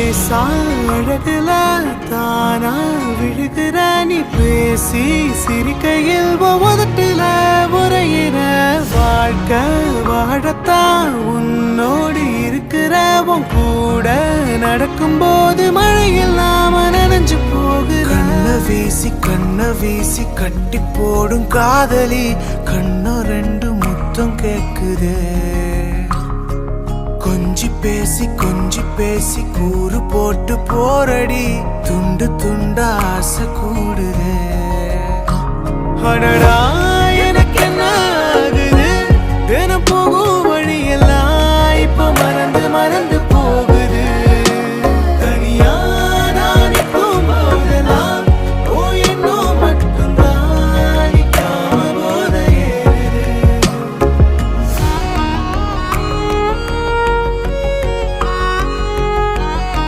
லேசா அழகுல தானா விழுகிற நீ பேசி சிரிக்கையில் உதட்டுல உரையிற வாழ்க்கை வாழத்தான் உன்னோடு இருக்கிற உன் கூட நடக்கும்போது மழையில்லாம நனைஞ்சு போகுற கண்ண வீசி கட்டி போடும் காதலி கண்ணோ ரெண்டு முத்தம் கேக்குதே கொஞ்சி பேசி கூறு போட்டு போரடி துண்டு துண்டா ஆசை கூடுதே அடடா